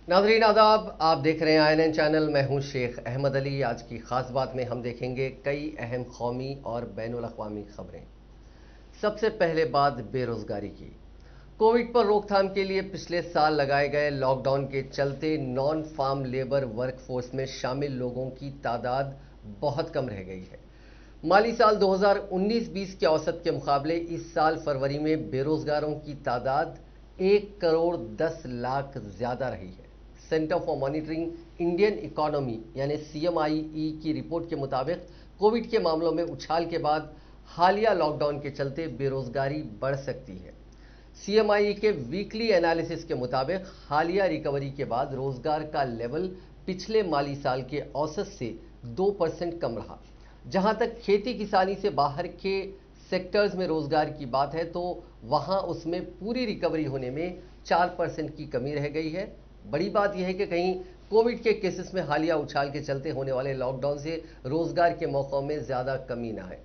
नाज़रीन आदाब, आप देख रहे हैं INN चैनल। मैं हूं शेख अहमद अली। आज की खास बात में हम देखेंगे कई अहम कौमी और बैनुल अक़वामी खबरें। सबसे पहले बात बेरोजगारी की। कोविड पर रोकथाम के लिए पिछले साल लगाए गए लॉकडाउन के चलते नॉन फार्म लेबर वर्कफोर्स में शामिल लोगों की तादाद बहुत कम रह गई है। माली साल 2019-20 के औसत के मुकाबले इस साल फरवरी में बेरोजगारों की तादाद 1 करोड़ 10 लाख ज्यादा रही है। Centre for monitoring Indian economy यानी CMIE की रिपोर्ट के मुताबिक कोविड के मामलों में उछाल के बाद हालिया लॉकडाउन के चलते बेरोजगारी बढ़ सकती है। CMIE के वीकली एनालिसिस के मुताबिक हालिया रिकवरी के बाद रोजगार का लेवल पिछले माली साल के औसत से 2% कम रहा। जहां तक खेती किसानी से बाहर के सेक्टर्स में रोजगार की बात है तो वहां उसमें पूरी रिकवरी होने में 4% की कमी रह गई है। बड़ी बात यह है कि कहीं कोविड के केसेस में हालिया उछाल के चलते होने वाले लॉकडाउन से रोजगार के मौकों में ज्यादा कमी ना है।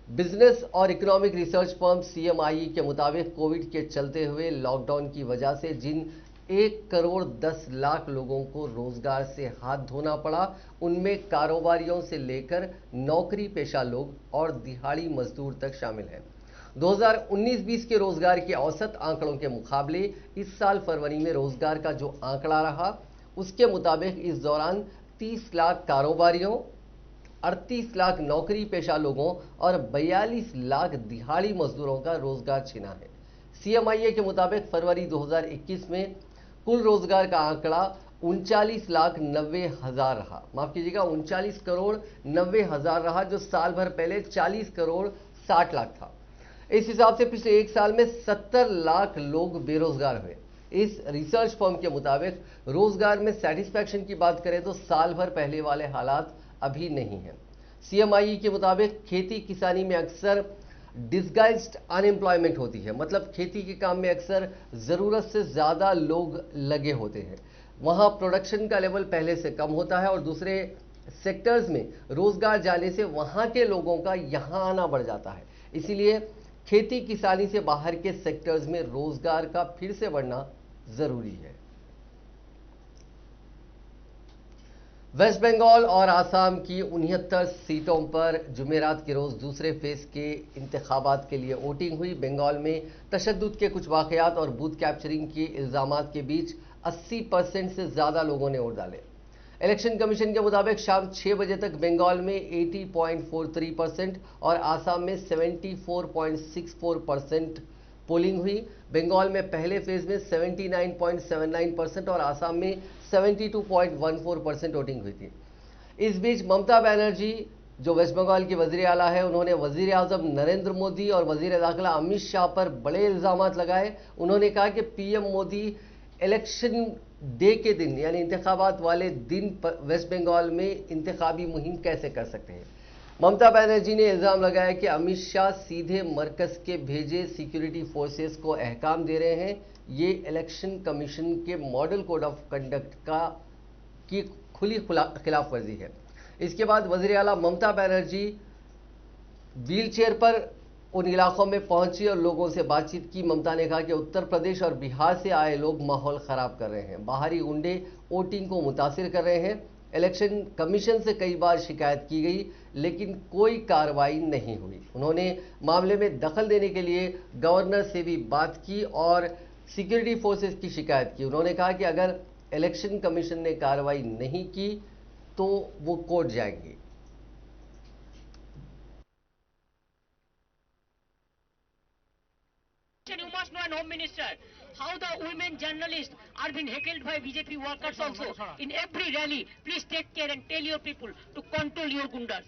बिजनेस और इकोनॉमिक रिसर्च फर्म CMIE के मुताबिक कोविड के चलते हुए लॉकडाउन की वजह से जिन 1 करोड़ 10 लाख लोगों को रोजगार से हाथ धोना पड़ा, उनमें कारोबारियों से लेकर नौकरी पेशा लोग और दिहाड़ी मजदूर तक शामिल हैं। 2019-20 के रोजगार के औसत आंकड़ों के मुकाबले इस साल फरवरी में रोजगार का जो आंकड़ा रहा, उसके मुताबिक इस दौरान 30 लाख कारोबारियों, 38 लाख नौकरी पेशा लोगों और 42 लाख दिहाड़ी मजदूरों का रोजगार छिना है। CMIE के मुताबिक फरवरी 2021 में कुल रोजगार का आंकड़ा 39 लाख 90 हजार रहा। माफ कीजिएगा, 39 करोड़ 90 हजार रहा, जो साल भर पहले 40 करोड़ 60 लाख था। इस हिसाब से पिछले एक साल में 70 लाख लोग बेरोजगार हुए। इस रिसर्च फर्म के मुताबिक रोजगार में सेटिस्फैक्शन की बात करें तो साल भर पहले वाले हालात अभी नहीं है। CMIE के मुताबिक खेती किसानी में अक्सर डिस्गाइज्ड अनएम्प्लॉयमेंट होती है, मतलब खेती के काम में अक्सर जरूरत से ज्यादा लोग लगे होते हैं। वहां प्रोडक्शन का लेवल पहले से कम होता है और दूसरे सेक्टर्स में रोजगार जाने से वहां के लोगों का यहां आना बढ़ जाता है। इसीलिए खेती किसानी से बाहर के सेक्टर्स में रोजगार का फिर से बढ़ना जरूरी है। वेस्ट बंगाल और आसाम की 69 सीटों पर जुमेरात के रोज दूसरे फेज के इंतखाबात के लिए वोटिंग हुई। बंगाल में तशद्दुद के कुछ वाकयात और बूथ कैप्चरिंग के इल्जामात के बीच 80% से ज्यादा लोगों ने वोट डाले। इलेक्शन कमीशन के मुताबिक शाम 6 बजे तक बंगाल में 80.43% और आसाम में 74.64% पोलिंग हुई। बंगाल में पहले फेज में 79.79% और आसाम में 72.14% वोटिंग हुई थी। इस बीच ममता बनर्जी, जो वेस्ट बंगाल की वजीर आला है, उन्होंने वजीर आजम नरेंद्र मोदी और वजीर दाखिला अमित शाह पर बड़े इल्जाम लगाए। उन्होंने कहा कि PM मोदी इलेक्शन डे के दिन यानी इंतखाबात वाले दिन वेस्ट बंगाल में इंतखाबी मुहिम कैसे कर सकते हैं। ममता बनर्जी ने इल्जाम लगाया कि अमित शाह सीधे मरकज के भेजे सिक्योरिटी फोर्सेस को अहकाम दे रहे हैं। ये इलेक्शन कमीशन के मॉडल कोड ऑफ कंडक्ट की खुली खिलाफ वर्जी है। इसके बाद वजीर आला ममता बनर्जी व्हील चेयर पर उन इलाकों में पहुंची और लोगों से बातचीत की। ममता ने कहा कि उत्तर प्रदेश और बिहार से आए लोग माहौल खराब कर रहे हैं, बाहरी गुंडे वोटिंग को मुतासिर कर रहे हैं। इलेक्शन कमीशन से कई बार शिकायत की गई लेकिन कोई कार्रवाई नहीं हुई। उन्होंने मामले में दखल देने के लिए गवर्नर से भी बात की और सिक्योरिटी फोर्सेस की शिकायत की। उन्होंने कहा कि अगर इलेक्शन कमीशन ने कार्रवाई नहीं की तो वो कोर्ट जाएंगे। You must know, an Home Minister, how the women journalists are being heckled by BJP workers also in every rally. Please take care and tell your people to control your gundas.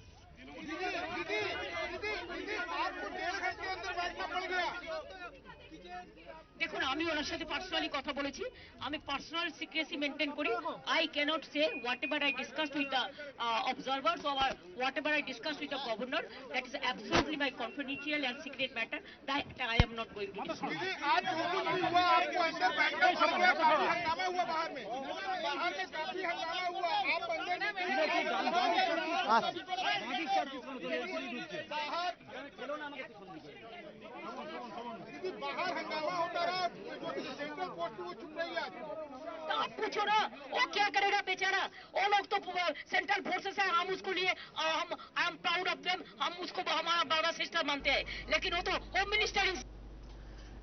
দেখুন, আমি ওনার সাথে personally কথা বলেছি। আমি personal secrecy maintain করি। I cannot say whatever I discussed with the observers or whatever I discussed with the governor, that is absolutely my confidential and secret matter, that I am not going to discuss. आज जो कुछ भी हुआ आपको अंदर बैठकर काफी हंगामा हुआ, बाहर में काफी हंगामा हुआ। आप अंदर बाहर हंगामा होता रहा, सेंट्रल कोर्ट की वो चुप रही है। तो आप पूछो ना वो क्या करेगा बेचारा। वो लोग तो सेंट्रल फोर्सेस है, हम उसको लिए हम I am proud of them, हम उसको हमारा ब्रदर सिस्टर मानते हैं, लेकिन वो तो होम मिनिस्टर।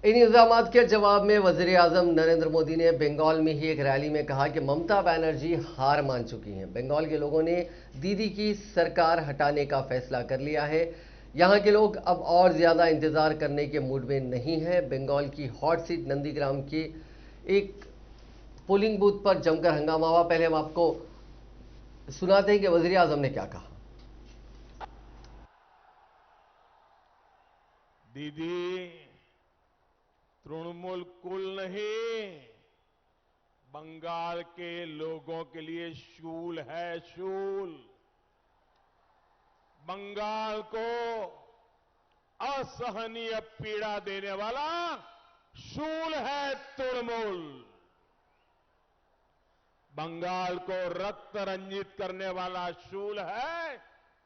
इन इल्जामात के जवाब में वजीर आजम नरेंद्र मोदी ने बंगाल में ही एक रैली में कहा कि ममता बनर्जी हार मान चुकी हैं। बंगाल के लोगों ने दीदी की सरकार हटाने का फैसला कर लिया है। यहां के लोग अब और ज्यादा इंतजार करने के मूड में नहीं है। बंगाल की हॉट सीट नंदीग्राम के एक पोलिंग बूथ पर जमकर हंगामा हुआ। पहले हम आपको सुनाते हैं कि वजीर आजम ने क्या कहा। दीदी तृणमूल कुल नहीं, बंगाल के लोगों के लिए शूल है, शूल। बंगाल को असहनीय पीड़ा देने वाला शूल है तृणमूल। बंगाल को रक्त रंजित करने वाला शूल है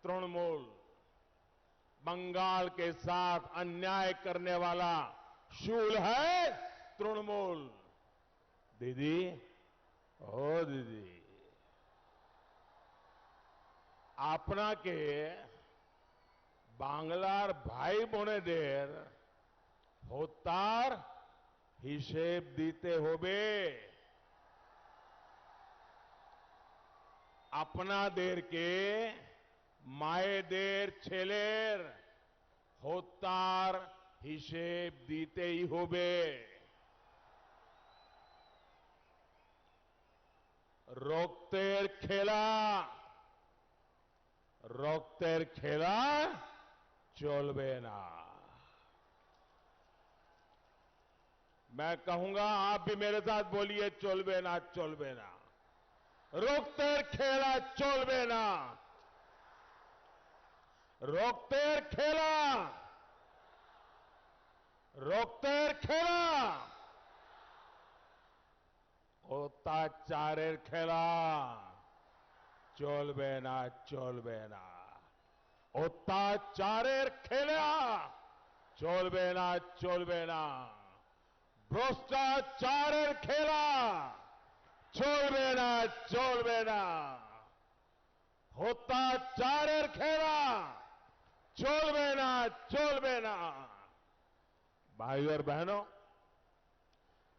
तृणमूल। बंगाल के साथ अन्याय करने वाला शूल है तृणमूल। दीदी, ओ दीदी, আপনাকে বাংলার ভাই বোনেদের হত্যার হিসেব দিতে হবে। আপনাদেরকে মায়েদের ছেলের হত্যার হিসেব দিতেই হবে। রক্তের খেলা চলবে না। मैं कहूंगा, आप भी मेरे साथ बोलिए, चलबे ना, चलबे ना। রক্তের খেলা চলবে না। রক্তের খেলা অত্যাচারের খেলা চলবে না, চলবে না। অত্যাচারের খেলা চলবে না, চলবে না। ভ্রষ্টাচারের খেলা চলবে না, চলবে না। অত্যাচারের খেলা চলবে না, চলবে না। भाई और बहनों,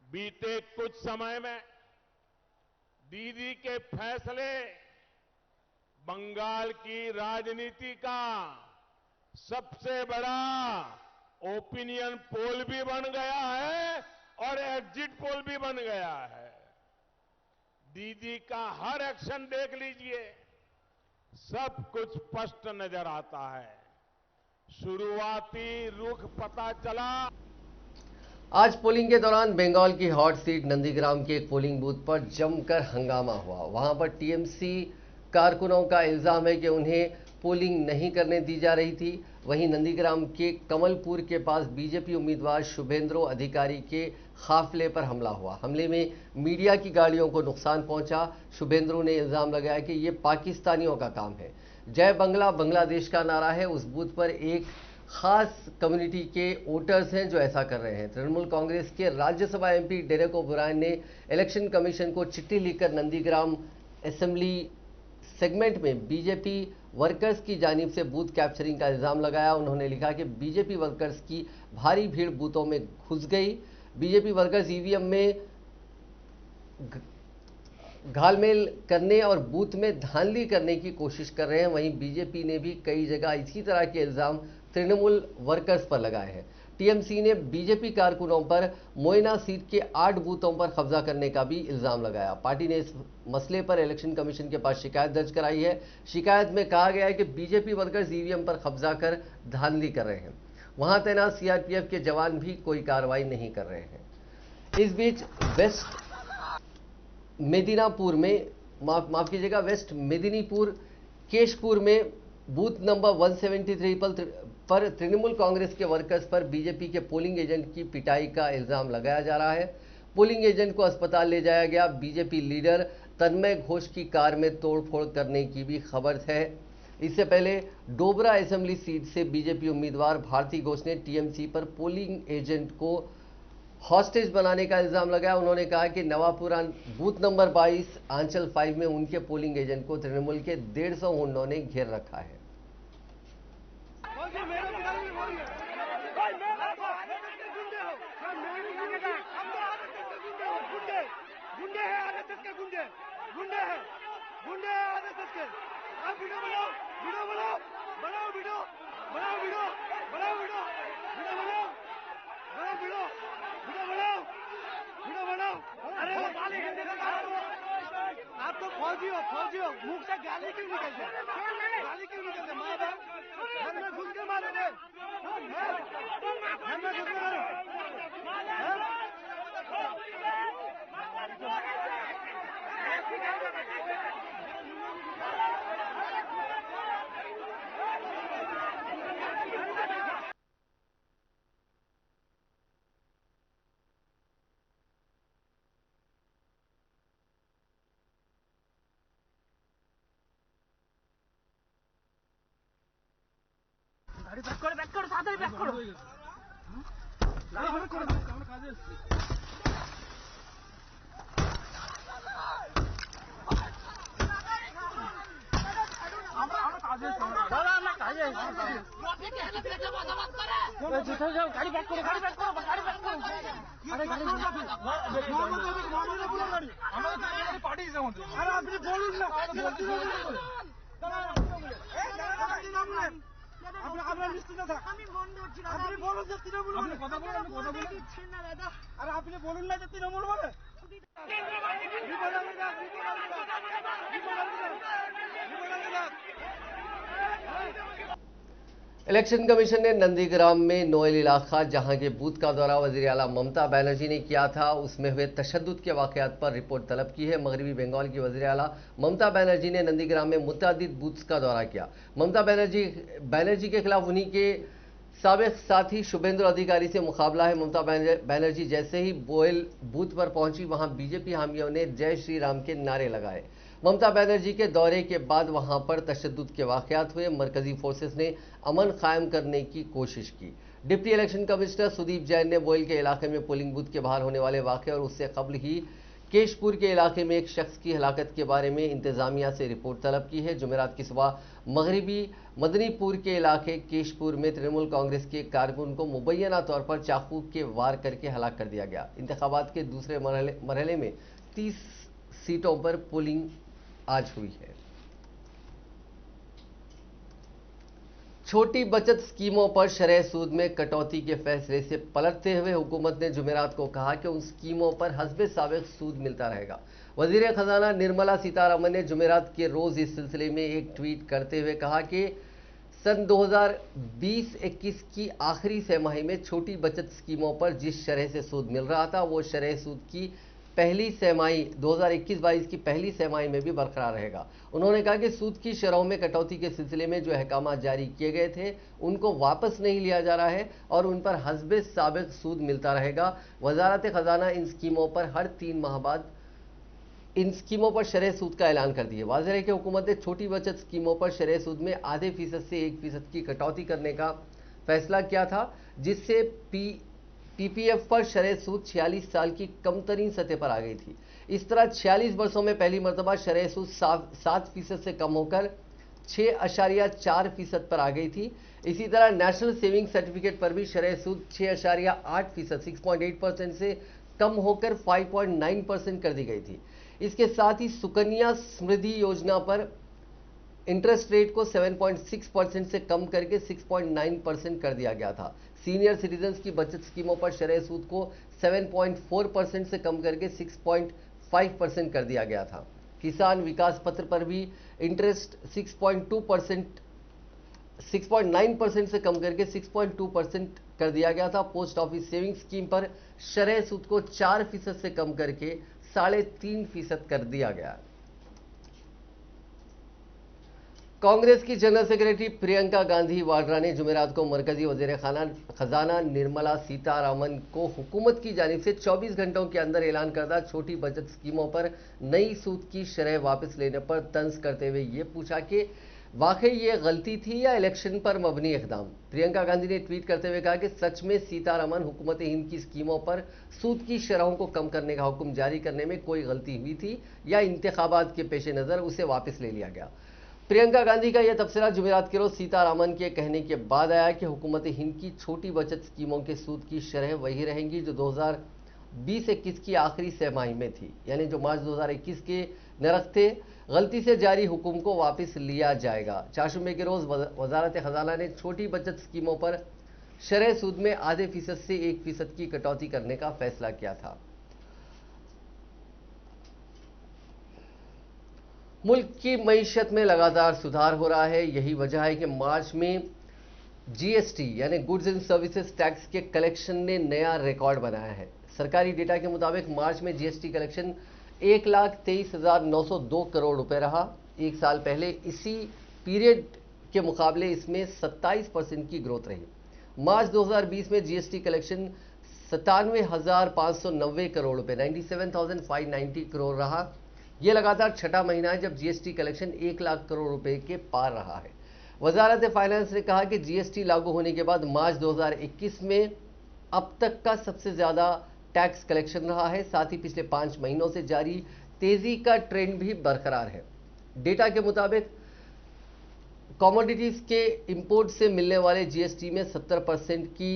बीते कुछ समय में दीदी के फैसले बंगाल की राजनीति का सबसे बड़ा ओपिनियन पोल भी बन गया है और एग्जिट पोल भी बन गया है। दीदी का हर एक्शन देख लीजिए, सब कुछ स्पष्ट नजर आता है। शुरुआती रुख पता चला। आज पोलिंग के दौरान बंगाल की हॉट सीट नंदीग्राम के एक पोलिंग बूथ पर जमकर हंगामा हुआ। वहां पर टीएमसी कारकुनों का इल्जाम है कि उन्हें पोलिंग नहीं करने दी जा रही थी। वहीं नंदीग्राम के कमलपुर के पास बीजेपी उम्मीदवार शुभेंद्रो अधिकारी के काफिले पर हमला हुआ। हमले में मीडिया की गाड़ियों को नुकसान पहुंचा। शुभेंद्रो ने इल्जाम लगाया कि ये पाकिस्तानियों का काम है। जय बंगला बांग्लादेश का नारा है। उस बूथ पर एक खास कम्युनिटी के वोटर्स हैं जो ऐसा कर रहे हैं। तृणमूल कांग्रेस के राज्यसभा एमपी डेरेक ओब्रायन ने इलेक्शन कमीशन को चिट्ठी लिखकर नंदीग्राम असेंबली सेगमेंट में बीजेपी वर्कर्स की जानिब से बूथ कैप्चरिंग का इल्जाम लगाया। उन्होंने लिखा कि बीजेपी वर्कर्स की भारी भीड़ बूथों में घुस गई। बीजेपी वर्कर्स ईवीएम में घालमेल करने और बूथ में धांधली करने की कोशिश कर रहे हैं। वहीं बीजेपी ने भी कई जगह इसी तरह के इल्जाम तृणमूल वर्कर्स पर लगाए हैं। टीएमसी ने बीजेपी कारकुनों पर मोइना सीट के 8 बूथों पर कब्जा करने का भी इल्जाम लगाया। पार्टी ने इस मसले पर इलेक्शन कमीशन के पास शिकायत दर्ज कराई है। शिकायत में कहा गया है कि बीजेपी वर्कर्स ईवीएम पर कब्जा कर धांधली कर रहे हैं। वहां तैनात सीआरपीएफ के जवान भी कोई कार्रवाई नहीं कर रहे हैं। इस बीच वेस्ट मेदिनीपुर में माफ कीजिएगा वेस्ट मेदिनीपुर केशपुर में बूथ नंबर 173 पर तृणमूल कांग्रेस के वर्कर्स पर बीजेपी के पोलिंग एजेंट की पिटाई का इल्जाम लगाया जा रहा है। पोलिंग एजेंट को अस्पताल ले जाया गया। बीजेपी लीडर तन्मय घोष की कार में तोड़फोड़ करने की भी खबर है। इससे पहले डोबरा असेंबली सीट से बीजेपी उम्मीदवार भारती घोष ने टीएमसी पर पोलिंग एजेंट को हॉस्टेज बनाने का इल्जाम लगाया। उन्होंने कहा कि नवापुरा बूथ नंबर 22 आंचल 5 में उनके पोलिंग एजेंट को तृणमूल के 150 गुंडों ने घेर रखा है। आप तो फौजी हो, मुंह से गाली क्यों निकलते? माँ बाप घर में घुस के मारोगे, घर में घुस के मारो। गाड़ी बैक करो, साथ में बैक करो। गाड़ी बैक करो, আমরা কাজে এসেছি। আমরা কাজে এসেছি। দাদা আমরা কাজে এসেছি। গাড়ি ব্যাক করো। আরে গাড়ি আমাদের পাঠিয়েছে আমাদের। আরে আপনি বলুন না। আপনার নিশ্চিত থাক। আমি বন্ধ হচ্ছি না। আপনি বলুন যে তৃণমূল বলে। কথা বলুন দিচ্ছেন না দাদা। আরে আপনি বলুন না যে তৃণমূল বলে। इलेक्शन कमीशन ने नंदीग्राम में नोएल इलाका जहां के बूथ का दौरा वज़ीर आला ममता बनर्जी ने किया था, उसमें हुए तशद्दुद के वाकयात पर रिपोर्ट तलब की है। मगरबी बंगाल की वज़ीर आला ममता बनर्जी ने नंदीग्राम में मुतअद्दिद बूथ्स का दौरा किया। ममता बनर्जी के खिलाफ उन्हीं के साबिक साथी शुभेंदु अधिकारी से मुकाबला है। ममता बनर्जी जैसे ही बोयल बूथ पर पहुंची, वहां बीजेपी हामियों ने जय श्री राम के नारे लगाए। ममता बनर्जी के दौरे के बाद वहां पर तशद्दुद के वाकयात हुए। मरकजी फोर्सेस ने अमन कायम करने की कोशिश की। Deputy election commissioner Sudeep Jain ने बोयल के इलाके में पोलिंग बूथ के बाहर होने वाले वाकये और उससे कबल ही केशपुर के इलाके में एक शख्स की हलाकत के बारे में इंतजामिया से रिपोर्ट तलब की है। जुमेरात की सुबह मगरबी मदनीपुर के इलाके केशपुर में तृणमूल कांग्रेस के कारकुन को मुबैना तौर पर चाकू के वार करके हलाक कर दिया गया। इंतखाबात के दूसरे मरहले में 30 सीटों पर पोलिंग आज हुई है। छोटी बचत स्कीमों पर शरह सूद में कटौती के फैसले से पलटते हुए हुकूमत ने जुमेरात को कहा कि उन स्कीमों पर हस्बे साबिक सूद मिलता रहेगा। वजीर खजाना निर्मला सीतारमन ने जुमेरात के रोज इस सिलसिले में एक ट्वीट करते हुए कहा कि सन 2020-21 की आखिरी तिमाही में छोटी बचत स्कीमों पर जिस शरह से सूद मिल रहा था, वो शरह सूद की पहली तिमाही 2021-22 की पहली तिमाही में भी बरकरार रहेगा। उन्होंने कहा कि सूद की शरहों में कटौती के सिलसिले में जो अहकाम जारी किए गए थे, उनको वापस नहीं लिया जा रहा है और उन पर हस्बे साबिक सूद मिलता रहेगा। वजारत खजाना इन स्कीमों पर हर 3 माह बाद इन स्कीमों पर शरह सूद का ऐलान कर दिया। वाज़ेह है कि हुकूमत ने छोटी बचत स्कीमों पर शरह सूद में आधे फीसद से 1% की कटौती करने का फैसला किया था, जिससे पीपीएफ पर शरह सूद 46 साल की कमतरीन सतह पर आ गई थी। इस तरह 46 वर्षों में पहली मरतबा शरह सूद 7% से कम होकर 6.4% पर आ गई थी। इसी तरह नेशनल सेविंग सर्टिफिकेट पर भी शरह सूद 6.8% 6.8% से कम होकर 5.9% कर दी गई थी। इसके साथ ही सुकन्या समृद्धि योजना पर इंटरेस्ट रेट को 7.6% से कम करके 6.9% कर दिया गया था। सीनियर सिटीजन्स की बचत स्कीमों पर शरह सूद को 7.4% से कम करके 6.5% कर दिया गया था। किसान विकास पत्र पर भी इंटरेस्ट 6.9% से कम करके 6.2% कर दिया गया था। पोस्ट ऑफिस सेविंग स्कीम पर शरह सूद को 4% से कम करके 3.5% कर दिया गया। कांग्रेस की जनरल सेक्रेटरी प्रियंका गांधी वाड्रा ने जुमेरात को मरकजी वज़ीर खजाना निर्मला सीतारमन को हुकूमत की जानिब से 24 घंटों के अंदर ऐलान करदा छोटी बचत स्कीमों पर नई सूद की शरह वापस लेने पर तंज करते हुए ये पूछा कि वाकई ये गलती थी या इलेक्शन पर मबनी इकदाम? प्रियंका गांधी ने ट्वीट करते हुए कहा कि सच में सीतारमण हुकूमत हिंद की स्कीमों पर सूद की शरहों को कम करने का हुक्म जारी करने में कोई गलती हुई थी या इंतखाबात के पेश नज़र उसे वापस ले लिया गया? प्रियंका गांधी का यह तबसरा जुमेरात के रोज सीतारमण के कहने के बाद आया कि हुकूमत हिंद की छोटी बचत स्कीमों के सूद की शरह वही रहेंगी जो 2020-21 की आखिरी सहमाही में थी, यानी जो मार्च 2021 के नरख थे। गलती से जारी हुक्म को वापस लिया जाएगा। चारशंबे के रोज वजारत खजाना ने छोटी बचत स्कीमों पर शरह सूद में आधे फीसद से 1% की कटौती करने का फैसला किया था। मुल्क की मईशत में लगातार सुधार हो रहा है। यही वजह है कि मार्च में जीएसटी यानी गुड्स एंड सर्विसेज टैक्स के कलेक्शन ने नया रिकॉर्ड बनाया है। सरकारी डेटा के मुताबिक मार्च में जीएसटी कलेक्शन 1,23,902 करोड़ रुपए रहा। एक साल पहले इसी पीरियड के मुकाबले इसमें 27% की ग्रोथ रही। मार्च 2020 में जीएसटी कलेक्शन 97,590 करोड़ रुपए 97,590 करोड़ रहा। यह लगातार छठा महीना है जब जीएसटी कलेक्शन 1 लाख करोड़ रुपए के पार रहा है। वजारत फाइनेंस ने कहा कि जीएसटी लागू होने के बाद मार्च 2021 में अब तक का सबसे ज्यादा टैक्स कलेक्शन रहा है। साथ ही पिछले 5 महीनों से जारी तेजी का ट्रेंड भी बरकरार है। डेटा के मुताबिक कमोडिटीज के इंपोर्ट से मिलने वाले जीएसटी में 70% की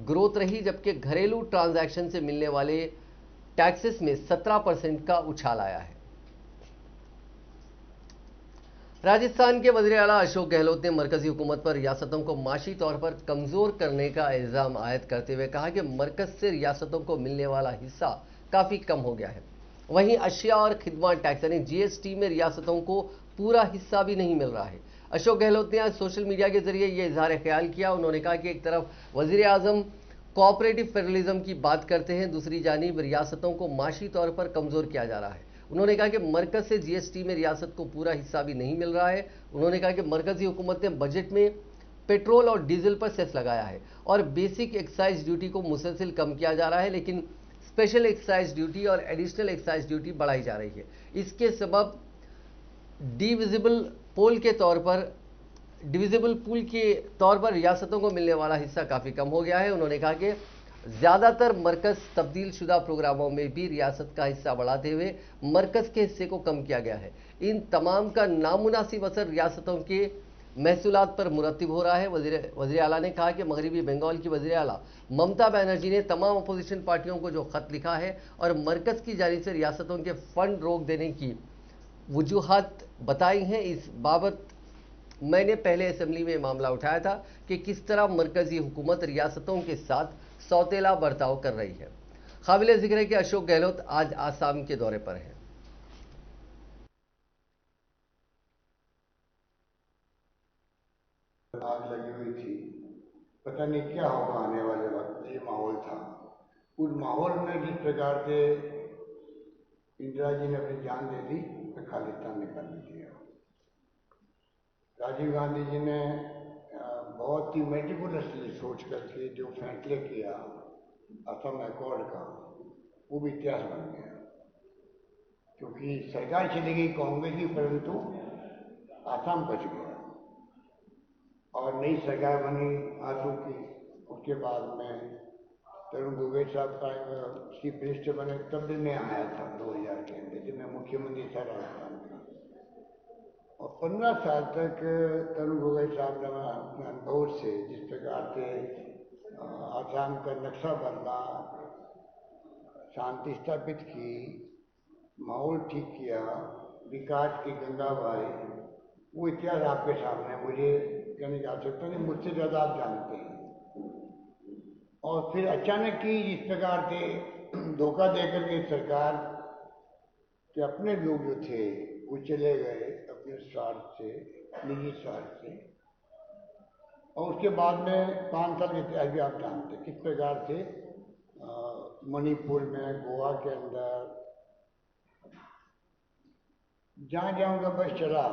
ग्रोथ रही, जबकि घरेलू ट्रांजैक्शन से मिलने वाले टैक्सेस में 17% का उछाल आया है। राजस्थान के वज़ीर आला अशोक गहलोत ने मरकजी हुकूमत पर रियासतों को माशी तौर पर कमजोर करने का इल्जाम आयद करते हुए कहा कि मरकज से रियासतों को मिलने वाला हिस्सा काफी कम हो गया है। वहीं अशिया और खिदमत टैक्स यानी जीएसटी में रियासतों को पूरा हिस्सा भी नहीं मिल रहा है। अशोक गहलोत ने आज सोशल मीडिया के जरिए यह इजहार ख्याल किया। उन्होंने कहा कि एक तरफ वज़ीर आज़म कोऑपरेटिव फेडरलिज्म की बात करते हैं, दूसरी जानिब रियासतों को माशी तौर पर कमजोर किया जा रहा है। उन्होंने कहा कि मरकज से जीएसटी में रियासत को पूरा हिस्सा भी नहीं मिल रहा है। उन्होंने कहा कि मरकजी हुकूमत ने बजट में पेट्रोल और डीजल पर सेस लगाया है और बेसिक एक्साइज ड्यूटी को मुसलसिल कम किया जा रहा है, लेकिन स्पेशल एक्साइज ड्यूटी और एडिशनल एक्साइज ड्यूटी बढ़ाई जा रही है। इसके सबब डिविजिबल पूल के तौर पर रियासतों को मिलने वाला हिस्सा काफी कम हो गया है। उन्होंने कहा कि ज्यादातर मरकज तब्दील शुदा प्रोग्रामों में भी रियासत का हिस्सा बढ़ाते हुए मरकज के हिस्से को कम किया गया है। इन तमाम का नामुनासिब असर रियासतों के महसूलात पर मुरतब हो रहा है। वज़ीर आला ने कहा कि मगरबी बंगाल की वज़ीर आला ममता बनर्जी ने तमाम अपोजिशन पार्टियों को जो खत लिखा है और मरकज की जानिब से रियासतों के फंड रोक देने की वजूहात बताई हैं। इस बाबत मैंने पहले असेंबली में मामला उठाया था कि किस तरह मरकजी हुकूमत रियासतों के साथ सौतेला बर्ताव कर रही है। काबिल जिक्र है कि अशोक गहलोत आज आसाम के दौरे पर हैं। आग लगी हुई थी, पता नहीं क्या होगा आने वाले वक्त, ये माहौल था। उस माहौल में जिस प्रकार से इंदिरा जी ने अपनी जान दे दी तो खालिस्तान निकाल दिया। राजीव गांधी जी ने बहुत ही मेटिकुलसली सोच करके जो फैसले किया असम अकॉर्ड का, वो भी इतिहास बन गया। क्योंकि सरकार चली गई कांग्रेस की, परंतु असम बच गया और नई सरकार बनी आसू की। उसके बाद में तरुण गोगोई साहब का चीफ मिनिस्टर बने, तब भी मैं आया था 2000 के अंदर, जब मैं मुख्यमंत्री था राजस्थान का। और 15 साल तक तरुण गोगोई साहब ने अपने अनुभव से जिस प्रकार से आसाम का नक्शा बदला, शांति स्थापित की, माहौल ठीक किया, विकास की गंगा बहाई, वो इतिहास आपके सामने, मुझे कहने की आवश्यकता नहीं, मुझसे ज़्यादा आप जानते हैं। और फिर अचानक ही जिस प्रकार से धोखा देकर के सरकार के अपने लोग जो थे वो चले गए अपने स्वार्थ से, निजी स्वार्थ से। और उसके बाद में 5 साल के इतिहास भी आप जानते हैं किस प्रकार से मणिपुर में, गोवा के अंदर, जहाँ जहाँ उनका बस चला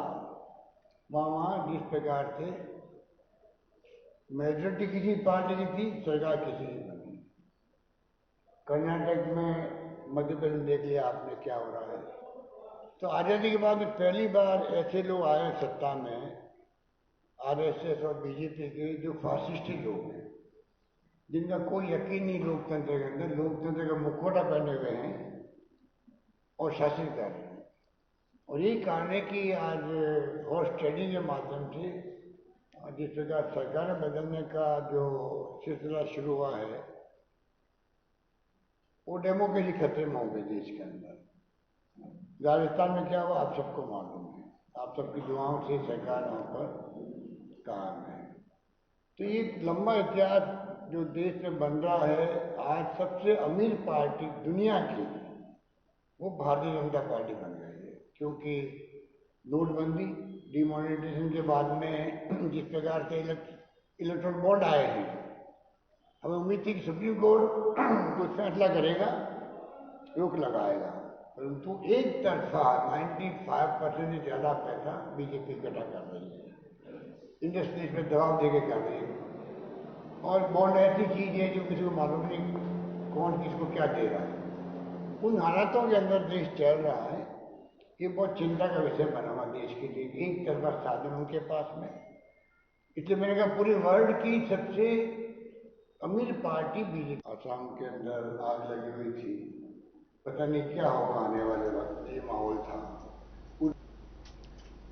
वहाँ जिस प्रकार से मेजोरिटी किसी पार्टी की थी, सरकार किसी की बनी। कर्नाटक में, मध्य प्रदेश देख लिया आपने क्या हो रहा है। तो आज़ादी के बाद में पहली बार ऐसे लोग आए सत्ता में आरएसएस और बीजेपी के जो फासिस्टी लोग हैं, जिनका कोई यकीन नहीं लोकतंत्र के अंदर, लोकतंत्र का मुखौटा पहने हुए हैं और शासन कर रहे हैं। और यही कारण है कि आज हॉर्स ट्रेडिंग के माध्यम से जिस प्रकार सरकार बदलने का जो सिलसिला शुरू हुआ है, वो डेमोक्रेसी खतरे में हो गई देश के अंदर। राजस्थान में क्या हुआ आप सबको मालूम है, आप सबकी दुआओं से सरकार वहाँ पर कायम है। तो ये एक लंबा इतिहास जो देश में बन रहा है, आज सबसे अमीर पार्टी दुनिया की वो भारतीय जनता पार्टी बन गई है, क्योंकि नोटबंदी डिमोनेटाइजेशन के बाद में जिस प्रकार के इलेक्ट्रॉन बॉन्ड आए हैं, हमें उम्मीद थी कि सुप्रीम कोर्ट कुछ फैसला करेगा, रोक लगाएगा, परंतु एक तरफा 95% से ज़्यादा पैसा बीजेपी इकट्ठा कर रही है, इंडस्ट्रीज में दबाव देके कर रही है। और बॉन्ड ऐसी चीज़ है जो किसी को मालूम नहीं कौन किसको क्या दे रहा है। उन हालातों के अंदर देश चल रहा है, ये बहुत चिंता का विषय बना हुआ देश के लिए। एक तरफा साधन उनके पास में, इसलिए मैंने कहा पूरे वर्ल्ड की सबसे अमीर पार्टी बीजेपी। असम के अंदर आग लगी हुई थी, पता नहीं क्या होगा आने वाले वक्त, ये माहौल था।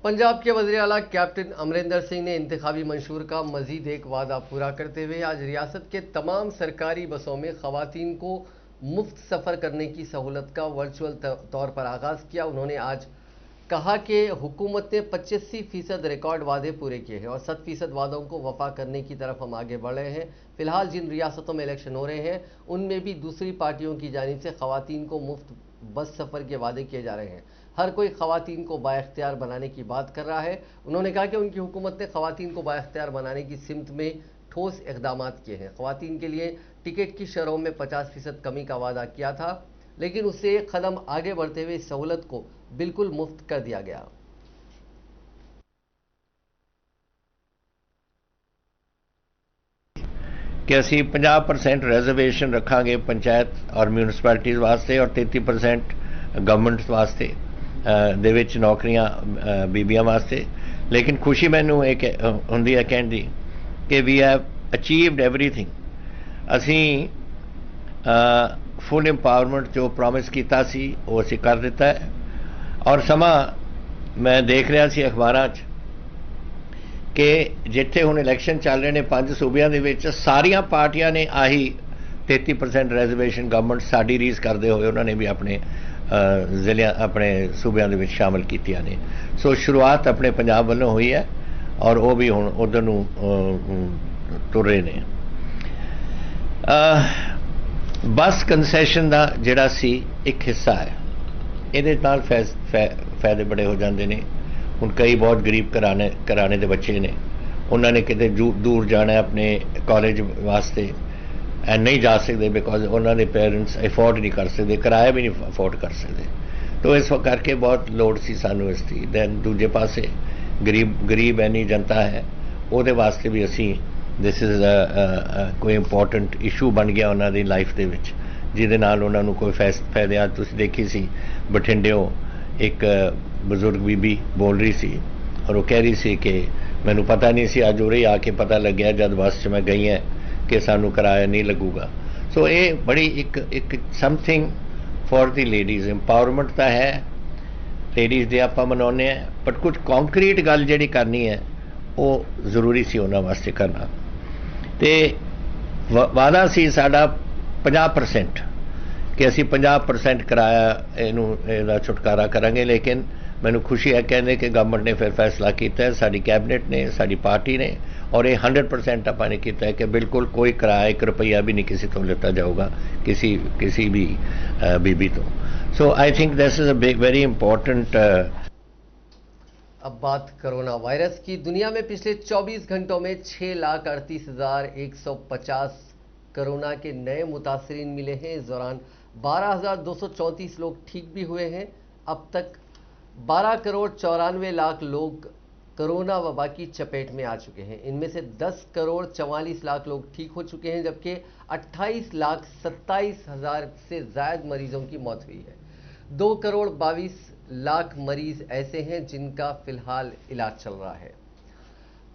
पंजाब के वज़ीर आला कैप्टन अमरिंदर सिंह ने इंतखाबी मंशूर का मजीद एक वादा पूरा करते हुए आज रियासत के तमाम सरकारी बसों में खवातीन को मुफ्त सफ़र करने की सहूलत का वर्चुअल तौर पर आगाज़ किया। उन्होंने आज कहा कि हुकूमत ने 85% रिकॉर्ड वादे पूरे किए हैं और 100% वादों को वफा करने की तरफ हम आगे बढ़ रहे हैं। फिलहाल जिन रियासतों में इलेक्शन हो रहे हैं उनमें भी दूसरी पार्टियों की जानिब से खवातीन को मुफ्त बस सफ़र के वादे किए जा रहे हैं। हर कोई खवातीन को बाइख्तियार बनाने की बात कर रहा है। उन्होंने कहा कि उनकी हुकूमत ने खवातीन को बाइख्तियार बनाने की सिमत में ठोस इक़दाम किए हैं। खवातीन के लिए टिकट की शरहों में 50% कमी का वादा किया था, लेकिन उससे एक कदम आगे बढ़ते हुए इस सहूलत को बिल्कुल मुफ्त कर दिया गया। कि ਅਸੀਂ 50% ਰਿਜ਼ਰਵੇਸ਼ਨ ਰੱਖਾਂਗੇ ਪੰਚਾਇਤ ਔਰ ਮਿਊਨਿਸਪੈਲਿਟੀਜ਼ ਵਾਸਤੇ ਔਰ 33% ਗਵਰਨਮੈਂਟ ਵਾਸਤੇ ਦੇ ਵਿੱਚ ਨੌਕਰੀਆਂ ਬੀਬੀਆਂ ਵਾਸਤੇ। ਲੇਕਿਨ ਖੁਸ਼ੀ ਮੈਨੂੰ ਇੱਕ ਹੁੰਦੀ ਹੈ ਕਹਿਣ ਦੀ ਕਿ ਵੀ ਹੈਵ ਅਚੀਵਡ ਐਵਰੀਥਿੰਗ। ਅਸੀਂ ਫੁੱਲ ਇੰਪਾਵਰਮੈਂਟ ਜੋ ਪ੍ਰੋਮਿਸ ਕੀਤਾ ਸੀ ਉਹ ਅਸੀਂ ਕਰ ਦਿੱਤਾ ਹੈ। ਔਰ ਸਮਾਂ ਮੈਂ ਦੇਖ ਰਿਹਾ ਸੀ ਅਖਬਾਰਾਂ 'ਚ ਕਿ ਜਿੱਥੇ ਹੁਣ ਇਲੈਕਸ਼ਨ ਚੱਲ ਰਹੇ ਨੇ 5 ਸੂਬਿਆਂ ਦੇ ਵਿੱਚ ਸਾਰੀਆਂ ਪਾਰਟੀਆਂ ਨੇ ਆਹੀ 33% ਰਿਜ਼ਰਵੇਸ਼ਨ ਗਵਰਨਮੈਂਟ ਸਾਡੀ ਰੀਸ ਕਰਦੇ ਹੋਏ ਉਹਨਾਂ ਨੇ ਵੀ ਆਪਣੇ ਜ਼ਿਲ੍ਹਿਆਂ ਆਪਣੇ ਸੂਬਿਆਂ ਦੇ ਵਿੱਚ ਸ਼ਾਮਲ ਕੀਤੀਆਂ ਨੇ। ਸੋ ਸ਼ੁਰੂਆਤ ਆਪਣੇ ਪੰਜਾਬ ਵੱਲੋਂ ਹੋਈ ਹੈ ਔਰ ਉਹ ਵੀ ਹੁਣ ਉਧਰ ਨੂੰ ਤੁਰ ਰਹੇ ਨੇ। ਬੱਸ ਕੰਸੈਸ਼ਨ ਦਾ ਜਿਹੜਾ ਸੀ ਇੱਕ ਹਿੱਸਾ ਹੈ, ਇਹਦੇ ਨਾਲ ਫਾਇਦੇ ਬੜੇ ਹੋ ਜਾਂਦੇ ਨੇ। ਹੁਣ ਕਈ ਬਹੁਤ ਗਰੀਬ ਘਰਾਣੇ ਦੇ ਬੱਚੇ ਨੇ, ਉਹਨਾਂ ਨੇ ਕਿਤੇ ਦੂਰ ਜਾਣਾ ਆਪਣੇ ਕਾਲਜ ਵਾਸਤੇ ਨਹੀਂ ਜਾ ਸਕਦੇ ਬਿਕੋਜ਼ ਉਹਨਾਂ ਦੇ ਪੇਰੈਂਟਸ ਅਫੋਰਡ ਨਹੀਂ ਕਰ ਸਕਦੇ, ਕਿਰਾਇਆ ਵੀ ਨਹੀਂ ਅਫੋਰਡ ਕਰ ਸਕਦੇ। ਤਾਂ ਇਸ ਕਰਕੇ ਬਹੁਤ ਲੋੜ ਸੀ ਸਾਨੂੰ ਇਸ ਦੀ। ਦੈਨ ਦੂਜੇ ਪਾਸੇ ਗਰੀਬ ਐਨੀ ਜਨਤਾ ਹੈ, ਉਹਦੇ ਵਾਸਤੇ ਵੀ ਅਸੀਂ ਦਿਸ ਇਜ਼ ਕੋਈ ਇੰਪੋਰਟੈਂਟ ਇਸ਼ੂ ਬਣ ਗਿਆ ਉਹਨਾਂ ਦੀ ਲਾਈਫ ਦੇ ਵਿੱਚ, ਜਿਹਦੇ ਨਾਲ ਉਹਨਾਂ ਨੂੰ ਕੋਈ ਫਾਇਦੇ। ਅੱਜ ਤੁਸੀਂ ਦੇਖੀ ਸੀ ਬਠਿੰਡਿਓਂ ਇੱਕ ਬਜ਼ੁਰਗ ਬੀਬੀ ਬੋਲ ਰਹੀ ਸੀ ਔਰ ਉਹ ਕਹਿ ਰਹੀ ਸੀ ਕਿ ਮੈਨੂੰ ਪਤਾ ਨਹੀਂ ਸੀ, ਅੱਜ ਉਰੇ ਆ ਕੇ ਪਤਾ ਲੱਗਿਆ ਜਦ ਬੱਸ 'ਚ ਮੈਂ ਗਈ ਹੈ ਕਿ ਸਾਨੂੰ ਕਿਰਾਇਆ ਨਹੀਂ ਲੱਗੂਗਾ। ਸੋ ਇਹ ਬੜੀ ਇੱਕ something for the ladies empowerment ਤਾਂ ਹੈ, ਲੇਡੀਜ਼ ਦੇ ਆਪਾਂ ਮਨਾਉਂਦੇ ਹਾਂ, ਬਟ ਕੁਝ ਕੰਕਰੀਟ ਗੱਲ ਜਿਹੜੀ ਕਰਨੀ ਹੈ ਉਹ ਜ਼ਰੂਰੀ ਸੀ ਉਹਨਾਂ ਵਾਸਤੇ ਕਰਨਾ। ਤੇ ਵਾਅਦਾ ਸੀ ਸਾਡਾ 50% ਕਿ ਅਸੀਂ 50% ਕਿਰਾਇਆ ਇਹਦਾ ਛੁਟਕਾਰਾ ਕਰਾਂਗੇ। ਲੇਕਿਨ ਮੈਨੂੰ ਖੁਸ਼ੀ ਹੈ ਕਹਿੰਦੇ ਕਿ ਗਵਰਨਮੈਂਟ ਨੇ ਫਿਰ ਫੈਸਲਾ ਕੀਤਾ ਹੈ, ਸਾਡੀ ਕੈਬਨਿਟ ਨੇ, ਸਾਡੀ ਪਾਰਟੀ ਨੇ, ਔਰ ਇਹ 100% ਆਪਾਂ ਨੇ ਕੀਤਾ ਹੈ ਕਿ ਬਿਲਕੁਲ ਕੋਈ ਕਿਰਾਇਆ 1 ਰੁਪਈਆ ਵੀ ਨਹੀਂ ਕਿਸੇ ਤੋਂ ਲਿੱਤਾ ਜਾਊਗਾ किसी भी बीबी तो। So I think this is a very important. अब बात कोरोना वायरस की। दुनिया में पिछले 24 घंटों में 6,38,150 कोरोना के नए मुतासरीन मिले हैं। इस दौरान 12,234 लोग ठीक भी हुए हैं। अब तक 12,94,00,000 लोग कोरोना वबा की चपेट में आ चुके हैं। इनमें से 10,44,00,000 लोग ठीक हो चुके हैं, जबकि 28,27,000 से ज़ायद मरीजों की मौत हुई है। 2,22,00,000 मरीज ऐसे हैं जिनका फिलहाल इलाज चल रहा है।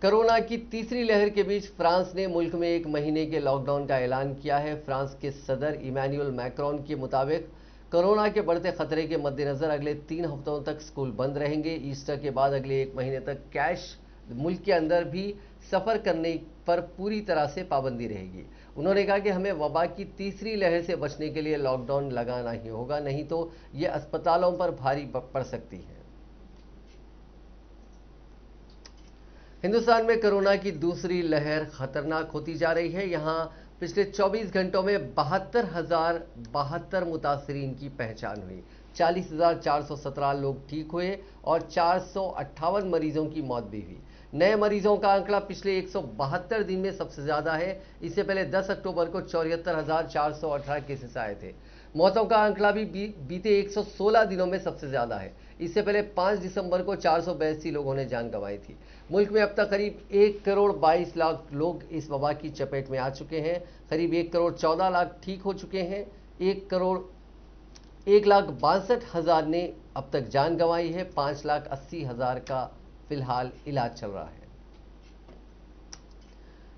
कोरोना की तीसरी लहर के बीच फ्रांस ने मुल्क में 1 महीने के लॉकडाउन का ऐलान किया है। फ्रांस के सदर इमैनुअल मैक्रोन के मुताबिक कोरोना के बढ़ते खतरे के मद्देनजर अगले 3 हफ्तों तक स्कूल बंद रहेंगे। ईस्टर के बाद अगले 1 महीने तक कैश मुल्क के अंदर भी सफर करने पर पूरी तरह से पाबंदी रहेगी। उन्होंने कहा कि हमें वबा की तीसरी लहर से बचने के लिए लॉकडाउन लगाना ही होगा, नहीं तो ये अस्पतालों पर भारी पड़ सकती है। हिंदुस्तान में कोरोना की दूसरी लहर खतरनाक होती जा रही है। यहां पिछले 24 घंटों में 72,072 मुतासरीन की पहचान हुई, 40,417 लोग ठीक हुए और 458 मरीजों की मौत भी हुई। नए मरीजों का आंकड़ा पिछले 172 दिन में सबसे ज्यादा है। इससे पहले 10 अक्टूबर को 74,418 केसेस आए थे। मौतों का आंकड़ा भी बीते 116 दिनों में सबसे ज्यादा है। इससे पहले 5 दिसंबर को 482 लोगों ने जान गंवाई थी। मुल्क में अब तक करीब 1 करोड़ 22 लाख लोग इस वबा की चपेट में आ चुके हैं। करीब 1 करोड़ 14 लाख ठीक हो चुके हैं। 1,62,000 ने अब तक जान गंवाई है। 5,80,000 का फिलहाल इलाज चल रहा है।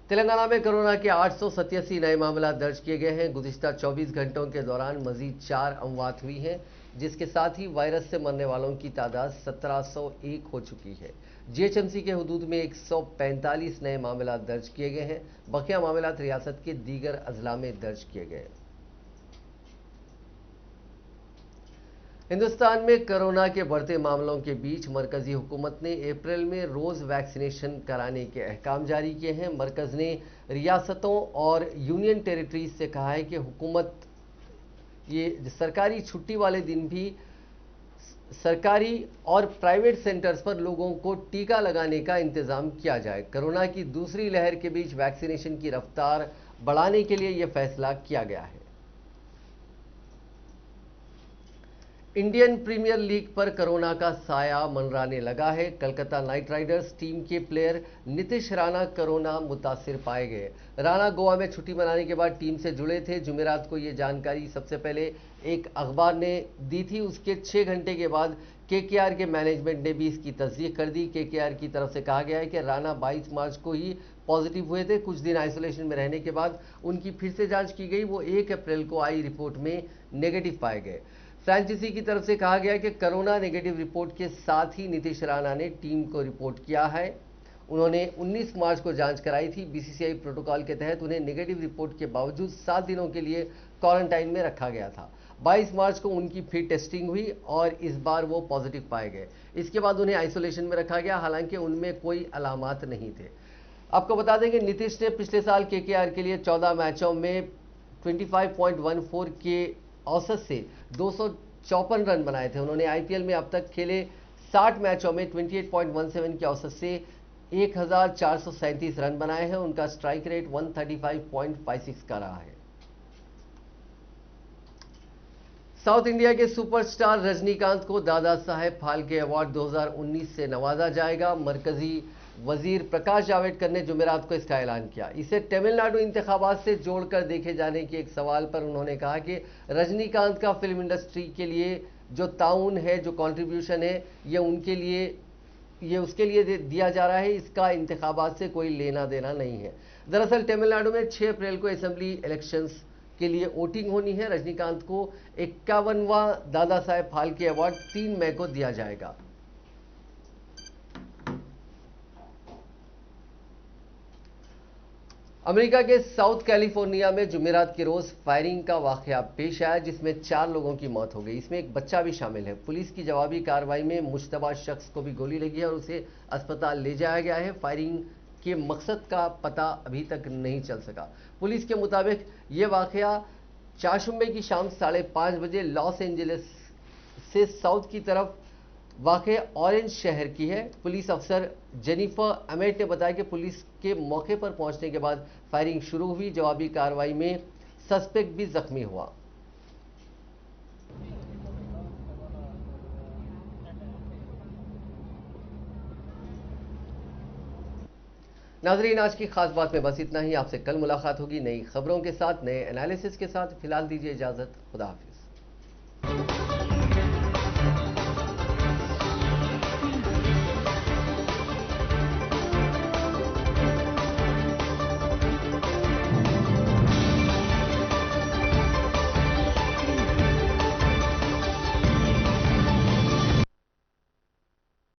तेलंगाना में कोरोना के 887 नए मामला दर्ज किए गए हैं। गुज़िश्ता 24 घंटों के दौरान मजीद 4 अमवात हुई हैं, जिसके साथ ही वायरस से मरने वालों की तादाद 1701 हो चुकी है। जीएचएमसी के हुदूद में 145 नए मामला दर्ज किए गए हैं। बकिया मामला रियासत के दीगर अजला में दर्ज किए गए। हिंदुस्तान में कोरोना के बढ़ते मामलों के बीच मरकजी हुकूमत ने अप्रैल में रोज वैक्सीनेशन कराने के अहकाम जारी किए हैं। मरकज ने रियासतों और यूनियन टेरिटरीज से कहा है कि हुकूमत ये सरकारी छुट्टी वाले दिन भी सरकारी और प्राइवेट सेंटर्स पर लोगों को टीका लगाने का इंतजाम किया जाए। कोरोना की दूसरी लहर के बीच वैक्सीनेशन की रफ्तार बढ़ाने के लिए यह फैसला किया गया है। इंडियन प्रीमियर लीग पर कोरोना का साया मंडराने लगा है। कलकत्ता नाइट राइडर्स टीम के प्लेयर नीतीश राणा कोरोना मुतासिर पाए गए। राणा गोवा में छुट्टी मनाने के बाद टीम से जुड़े थे। जुमेरात को यह जानकारी सबसे पहले एक अखबार ने दी थी। उसके 6 घंटे के बाद केकेआर के मैनेजमेंट ने भी इसकी तस्दीक कर दी। केकेआर की तरफ से कहा गया है कि राणा 22 मार्च को ही पॉजिटिव हुए थे। कुछ दिन आइसोलेशन में रहने के बाद उनकी फिर से जांच की गई। वो 1 अप्रैल को आई रिपोर्ट में नेगेटिव पाए गए। फ्रेंचाइजी की तरफ से कहा गया कि कोरोना नेगेटिव रिपोर्ट के साथ ही नीतीश राणा ने टीम को रिपोर्ट किया है। उन्होंने 19 मार्च को जांच कराई थी। बीसीसीआई प्रोटोकॉल के तहत उन्हें नेगेटिव रिपोर्ट के बावजूद 7 दिनों के लिए क्वारंटाइन में रखा गया था। 22 मार्च को उनकी फिर टेस्टिंग हुई और इस बार वो पॉजिटिव पाए गए। इसके बाद उन्हें आइसोलेशन में रखा गया, हालांकि उनमें कोई अलामात नहीं थे। आपको बता दें कि नीतीश ने पिछले साल केकेआर के लिए 14 मैचों में 25.14 के औसत से 254 रन बनाए थे। उन्होंने आईपीएल में अब तक खेले 60 मैचों में 28.17 के औसत से 1,437 रन बनाए हैं। उनका स्ट्राइक रेट 135.56 का रहा है। साउथ इंडिया के सुपरस्टार रजनीकांत को दादा साहेब फाल्के अवार्ड 2019 से नवाजा जाएगा। मरकजी वजीर प्रकाश जावड़ेकर ने जुमेरात को इसका ऐलान किया। इसे तमिलनाडु इंतखाबात से जोड़कर देखे जाने के एक सवाल पर उन्होंने कहा कि रजनीकांत का फिल्म इंडस्ट्री के लिए जो ताउन है, जो कंट्रीब्यूशन है, ये उसके लिए दिया जा रहा है। इसका इंतखाबात से कोई लेना देना नहीं है। दरअसल तमिलनाडु में 6 अप्रैल को असेंबली इलेक्शंस के लिए वोटिंग होनी है। रजनीकांत को 51वां दादा साहेब फाल्के अवार्ड 3 मई को दिया जाएगा। अमेरिका के साउथ कैलिफोर्निया में जुमेरात के रोज फायरिंग का वाकया पेश आया, जिसमें 4 लोगों की मौत हो गई। इसमें एक बच्चा भी शामिल है। पुलिस की जवाबी कार्रवाई में मुश्तबा शख्स को भी गोली लगी है और उसे अस्पताल ले जाया गया है। फायरिंग के मकसद का पता अभी तक नहीं चल सका। पुलिस के मुताबिक ये वाकया चारशंबे की शाम 5:30 बजे लॉस एंजलिस से साउथ की तरफ वाक़े ऑरेंज शहर की है। पुलिस अफसर जेनिफर एमेट ने बताया कि पुलिस के मौके पर पहुंचने के बाद फायरिंग शुरू हुई। जवाबी कार्रवाई में सस्पेक्ट भी जख्मी हुआ। नाजरीन, आज की खास बात में बस इतना ही। आपसे कल मुलाकात होगी नई खबरों के साथ, नए एनालिसिस के साथ। फिलहाल दीजिए इजाजत। खुदा हाफिज।